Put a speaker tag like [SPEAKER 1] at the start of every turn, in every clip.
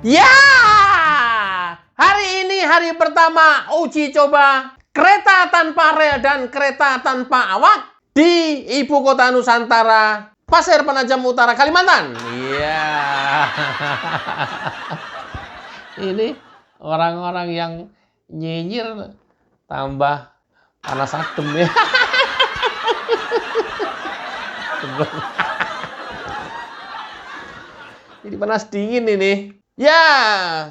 [SPEAKER 1] Ya, hari ini hari pertama uji coba kereta tanpa rel dan kereta tanpa awak di Ibu Kota Nusantara, Pasir Penajam Utara, Kalimantan. Iya. Ini orang-orang yang nyinyir tambah panas adem ya. Jadi panas dingin ini. Ya,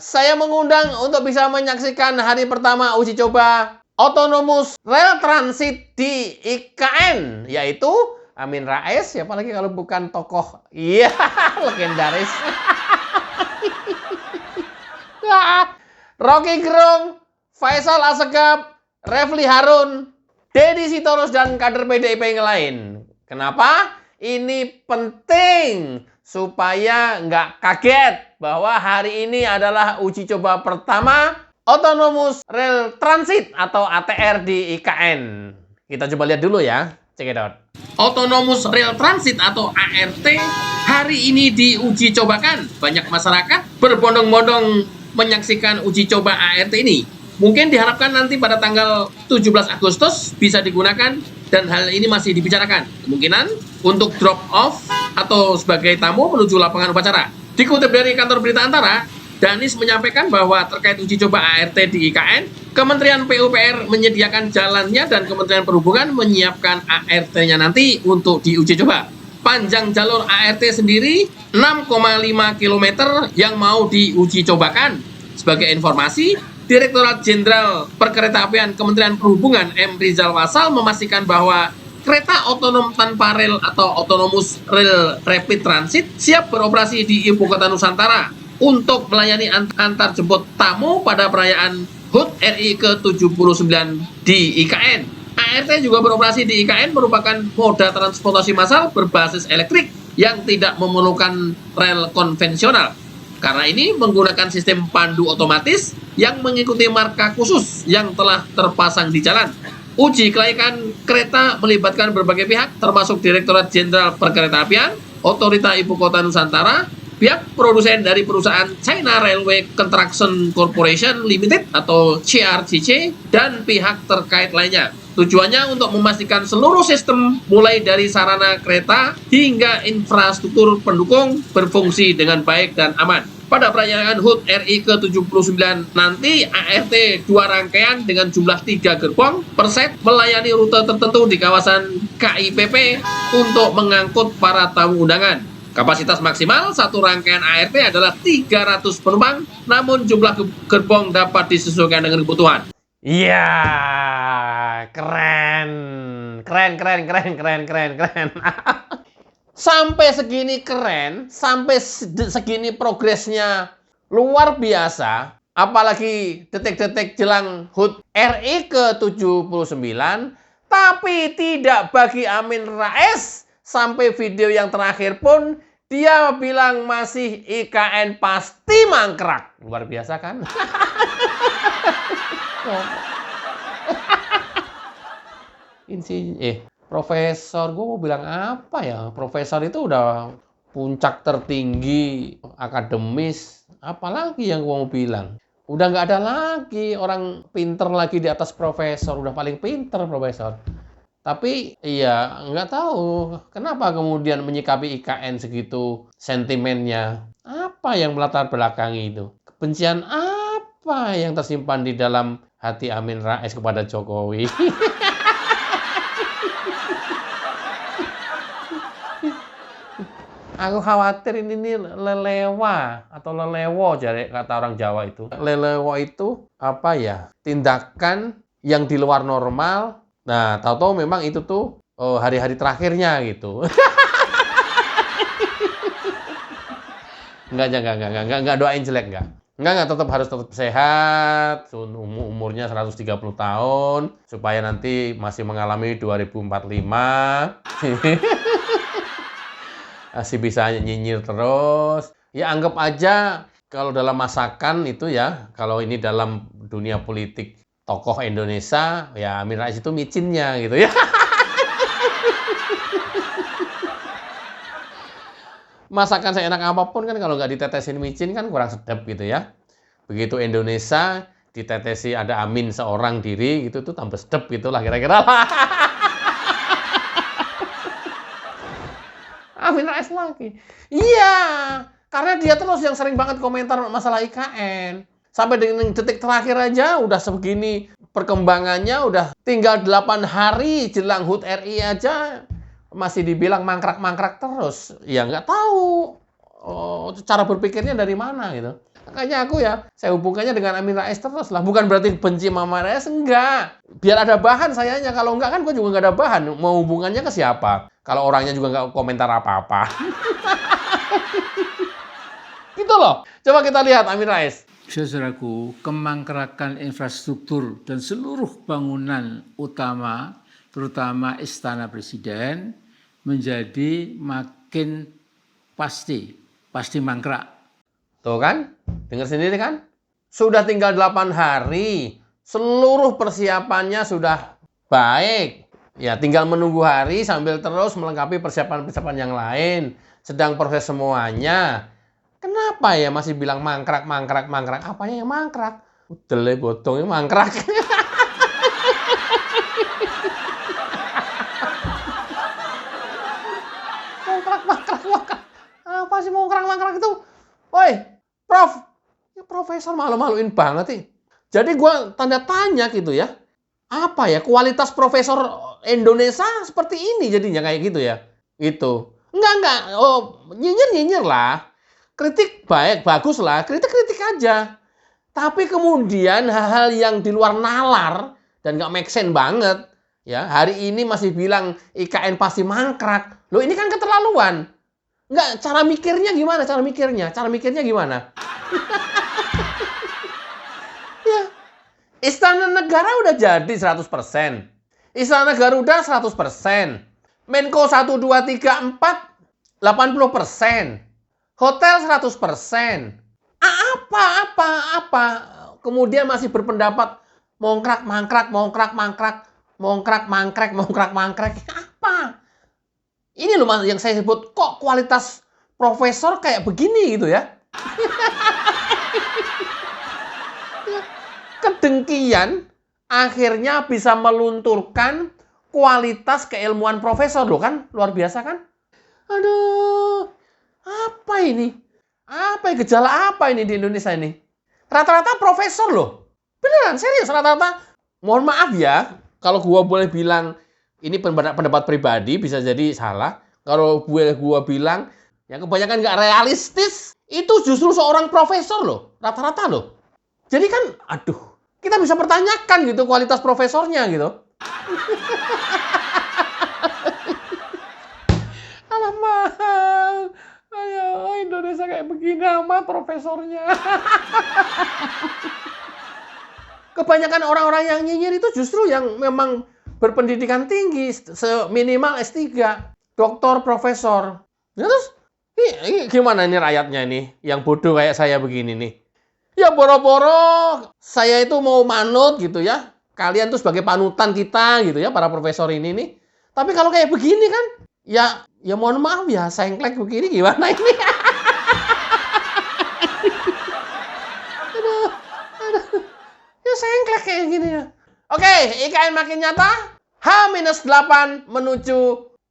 [SPEAKER 1] saya mengundang untuk bisa menyaksikan hari pertama uji coba Autonomous Rail Transit di IKN, yaitu Amin Rais, siapa lagi kalau bukan tokoh, iya, legendaris. Rocky Gerung, Faisal Asegaf, Refli Harun, Deddy Sitorus, dan kader PDIP yang lain. Kenapa? Ini penting supaya nggak kaget bahwa hari ini adalah uji coba pertama Autonomous Rail Transit atau ATR di IKN. Kita coba lihat dulu ya. Check it out. Autonomous Rail Transit atau ART hari ini diuji cobakan. Banyak masyarakat berbondong-bondong menyaksikan uji coba ART ini. Mungkin diharapkan nanti pada tanggal 17 Agustus bisa digunakan dan hal ini masih dibicarakan. Kemungkinan untuk drop off atau sebagai tamu menuju lapangan upacara. Dikutip dari kantor berita Antara, Danis menyampaikan bahwa terkait uji coba ART di IKN, Kementerian PUPR menyediakan jalannya dan Kementerian Perhubungan menyiapkan ART-nya nanti untuk diuji coba. Panjang jalur ART sendiri 6,5 km yang mau diuji cobakan. Sebagai informasi, Direktorat Jenderal Perkeretaapian Kementerian Perhubungan M. Rizal Wasal memastikan bahwa kereta otonom tanpa rel atau Autonomous Rail Rapid Transit siap beroperasi di Ibu Kota Nusantara untuk melayani antar jemput tamu pada perayaan HUT RI ke-79 di IKN. ART juga beroperasi di IKN merupakan moda transportasi massal berbasis elektrik yang tidak memerlukan rel konvensional. Karena ini menggunakan sistem pandu otomatis yang mengikuti marka khusus yang telah terpasang di jalan. Uji kelaikan kereta melibatkan berbagai pihak, termasuk Direktorat Jenderal Perkeretaapian, Otorita Ibu Kota Nusantara, pihak produsen dari perusahaan China Railway Construction Corporation Limited atau CRCC, dan pihak terkait lainnya. Tujuannya untuk memastikan seluruh sistem mulai dari sarana kereta hingga infrastruktur pendukung berfungsi dengan baik dan aman. Pada perayaan HUT RI ke-79 nanti ART 2 rangkaian dengan jumlah 3 gerbong per set melayani rute tertentu di kawasan KIPP untuk mengangkut para tamu undangan. Kapasitas maksimal satu rangkaian ART adalah 300 penumpang, namun jumlah gerbong dapat disesuaikan dengan kebutuhan. Iya, keren. Sampai segini keren, sampai segini progresnya luar biasa, apalagi detik-detik jelang HUT RI ke-79, tapi tidak bagi Amin Rais. Sampai video yang terakhir pun dia bilang masih IKN pasti mangkrak. Luar biasa kan? Profesor, gue mau bilang apa ya? Profesor itu udah puncak tertinggi akademis. Apalagi yang gue mau bilang? Udah nggak ada lagi orang pinter lagi di atas profesor. Udah paling pinter profesor. Tapi iya nggak tahu kenapa kemudian menyikapi IKN segitu sentimennya. Apa yang melatar belakangi itu? Kebencian apa yang tersimpan di dalam hati Amin Rais kepada Jokowi? Aku khawatir ini lelewa atau lelewo jadi kata orang Jawa itu. Lelewo itu apa ya? Tindakan yang di luar normal. Nah, tahu-tahu memang itu tuh hari-hari terakhirnya gitu. Enggak doain jelek enggak tetap harus tetap sehat, umurnya 130 tahun supaya nanti masih mengalami 2045. Masih bisa nyinyir terus. Ya anggap aja kalau dalam masakan itu ya, kalau ini dalam dunia politik tokoh Indonesia, ya Amin Rais itu micinnya gitu ya. Masakan seenak apapun kan kalau nggak ditetesin micin kan kurang sedap gitu ya. Begitu Indonesia ditetesi ada amin seorang diri gitu tuh tambah sedap gitulah kira-kira lah. Amin Rais lagi. Iya, karena dia terus yang sering banget komentar masalah IKN. Sampai dengan detik terakhir aja udah sebegini perkembangannya, udah tinggal 8 hari jelang HUT RI aja masih dibilang mangkrak-mangkrak terus. Ya nggak tahu cara berpikirnya dari mana gitu. Makanya aku ya, saya hubungkannya dengan Amin Rais terus lah. Bukan berarti benci Mama Rais, enggak. Biar ada bahan sayanya. Kalau enggak kan gue juga nggak ada bahan. Mau hubungannya ke siapa? Kalau orangnya juga nggak komentar apa-apa. Gitu loh. Coba kita lihat Amin Rais.
[SPEAKER 2] Saudaraku, kemangkrakan infrastruktur dan seluruh bangunan utama, terutama Istana Presiden, menjadi makin pasti mangkrak.
[SPEAKER 1] Tuh kan, dengar sendiri kan? Sudah tinggal 8 hari, seluruh persiapannya sudah baik. Ya, tinggal menunggu hari sambil terus melengkapi persiapan-persiapan yang lain. Sedang proses semuanya. Kenapa ya masih bilang mangkrak? Apanya yang mangkrak? Udele bodongnya mangkrak. mangkrak. Apa sih mangkrak itu? Woi, Prof. Ya profesor malu-maluin banget sih. Jadi gua tanda tanya gitu ya. Apa ya kualitas profesor Indonesia seperti ini jadinya kayak gitu ya? Gitu. Enggak. Oh, nyinyir lah. Kritik baik, bagus lah. Kritik aja. Tapi kemudian hal-hal yang di luar nalar dan nggak make sense banget. Ya, hari ini masih bilang IKN pasti mangkrak. Loh, ini kan keterlaluan. Nggak, cara mikirnya gimana? Cara mikirnya gimana? Ya, Istana Negara udah jadi 100%. Istana Garuda 100%. Menko 1, 2, 3, 4 80%. Hotel 100%. Apa? Kemudian masih berpendapat mangkrak. Apa? Ini loh yang saya sebut, kok kualitas profesor kayak begini gitu ya. Kedengkian akhirnya bisa melunturkan kualitas keilmuan profesor loh kan, luar biasa kan? Aduh, apa ini? Gejala apa ini di Indonesia ini? Rata-rata profesor loh. Beneran, serius rata-rata. Mohon maaf ya, kalau gua boleh bilang ini pendapat pribadi bisa jadi salah. Kalau gua bilang yang kebanyakan nggak realistis, itu justru seorang profesor loh, rata-rata loh. Jadi kan, aduh, kita bisa pertanyakan gitu kualitas profesornya gitu. Alamak, ayo Indonesia kayak begini amat profesornya. Kebanyakan orang-orang yang nyinyir itu justru yang memang berpendidikan tinggi, seminimal S3, doktor, profesor. Ya, terus, ini gimana ini rakyatnya ini, yang bodoh kayak saya begini nih. Ya boro-boro saya itu mau manut gitu ya. Kalian tuh sebagai panutan kita gitu ya, para profesor ini nih. Tapi kalau kayak begini kan, ya mohon maaf ya, sengklek begini gimana ini? aduh. Ya sengklek kayak gini ya. Oke, IKN makin nyata. H-8 menuju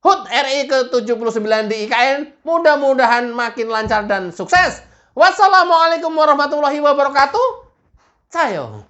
[SPEAKER 1] HUT RI ke-79 di IKN. Mudah-mudahan makin lancar dan sukses. Wassalamualaikum warahmatullahi wabarakatuh. Cayo.